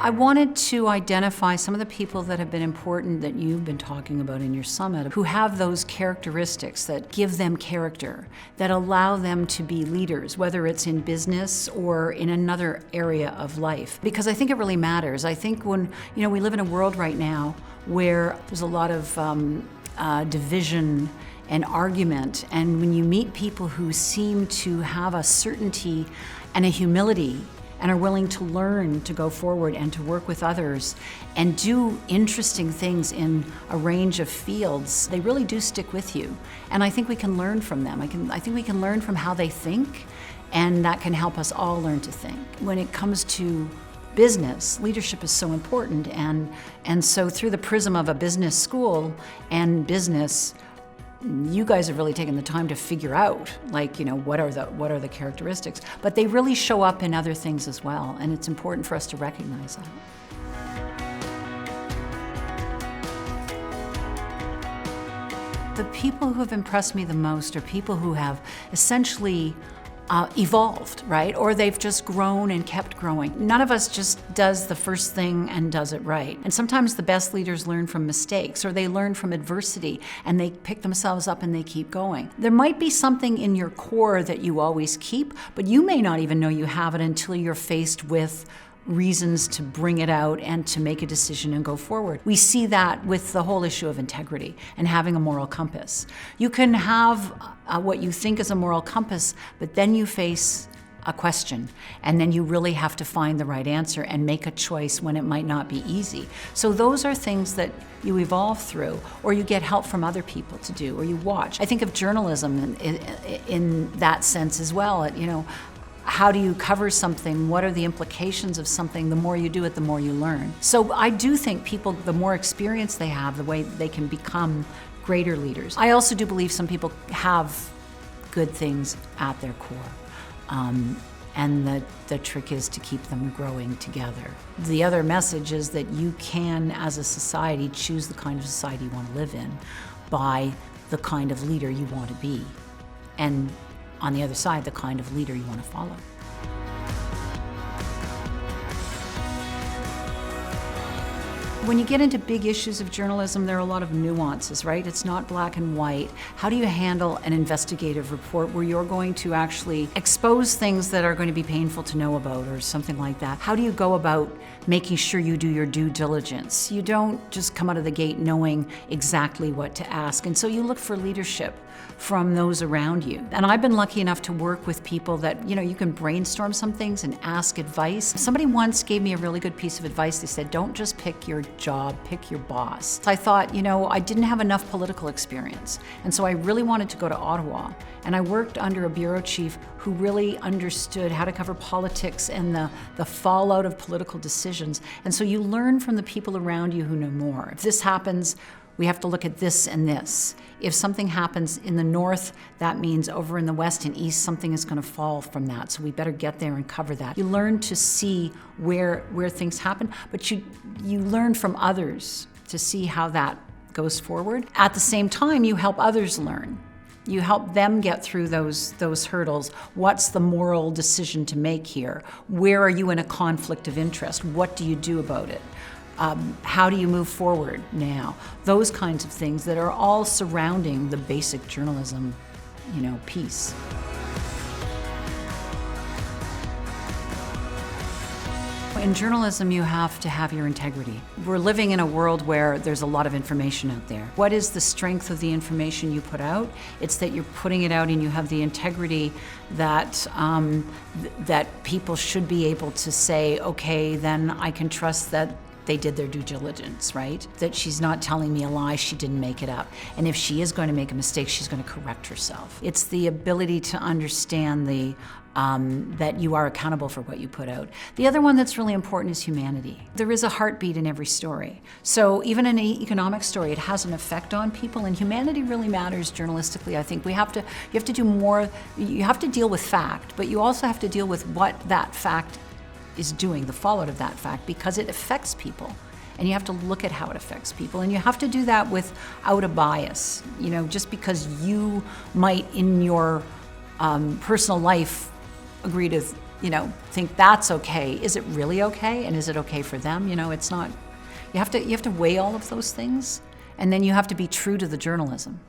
I wanted to identify some of the people that have been important that you've been talking about in your summit, who have those characteristics that give them character, that allow them to be leaders, whether it's in business or in another area of life. Because I think it really matters. I think when, we live in a world right now where there's a lot of division and argument, and when you meet people who seem to have a certainty and a humility and are willing to learn to go forward and to work with others and do interesting things in a range of fields, they really do stick with you. And I think we can learn from them. I think we can learn from how they think, and that can help us all learn to think. When it comes to business, leadership is so important, and so through the prism of a business school and business, you guys have really taken the time to figure out, what are the characteristics, but they really show up in other things as well, and it's important for us to recognize that. The people who have impressed me the most are people who have essentially evolved, right? Or they've just grown and kept growing. None of us just does the first thing and does it right. And sometimes the best leaders learn from mistakes, or they learn from adversity and they pick themselves up and they keep going. There might be something in your core that you always keep, but you may not even know you have it until you're faced with reasons to bring it out and to make a decision and go forward. We see that with the whole issue of integrity and having a moral compass. You can have what you think is a moral compass, but then you face a question, and then you really have to find the right answer and make a choice when it might not be easy. So those are things that you evolve through, or you get help from other people to do, or you watch. I think of journalism in that sense as well. How do you cover something? What are the implications of something? The more you do it, the more you learn. So I do think people, the more experience they have, the way they can become greater leaders. I also do believe some people have good things at their core. And the trick is to keep them growing together. The other message is that you can, as a society, choose the kind of society you want to live in by the kind of leader you want to be. And on the other side, the kind of leader you want to follow. When you get into big issues of journalism, there are a lot of nuances, right? It's not black and white. How do you handle an investigative report where you're going to actually expose things that are going to be painful to know about or something like that? How do you go about making sure you do your due diligence? You don't just come out of the gate knowing exactly what to ask. And so you look for leadership from those around you. And I've been lucky enough to work with people that, you can brainstorm some things and ask advice. Somebody once gave me a really good piece of advice. They said, don't just pick your job, pick your boss. So I thought, I didn't have enough political experience. And so I really wanted to go to Ottawa. And I worked under a bureau chief who really understood how to cover politics and the fallout of political decisions. And so you learn from the people around you who know more. If this happens, we have to look at this and this. If something happens in the north, that means over in the west and east, something is going to fall from that. So we better get there and cover that. You learn to see where things happen, but you learn from others to see how that goes forward. At the same time, you help others learn. You help them get through those hurdles. What's the moral decision to make here? Where are you in a conflict of interest? What do you do about it? How do you move forward now? Those kinds of things that are all surrounding the basic journalism, piece. In journalism, you have to have your integrity. We're living in a world where there's a lot of information out there. What is the strength of the information you put out? It's that you're putting it out and you have the integrity that that people should be able to say, okay, then I can trust that they did their due diligence, right? That she's not telling me a lie, she didn't make it up. And if she is going to make a mistake, she's going to correct herself. It's the ability to understand that you are accountable for what you put out. The other one that's really important is humanity. There is a heartbeat in every story. So even in an economic story, it has an effect on people, and humanity really matters journalistically. I think you have to do more. You have to deal with fact, but you also have to deal with what that fact is doing, the fallout of that fact, because it affects people. And you have to look at how it affects people. And you have to do that without a bias. Just because you might in your personal life agree to think that's okay. Is it really okay? And is it okay for them? It's not. You have to weigh all of those things, and then you have to be true to the journalism.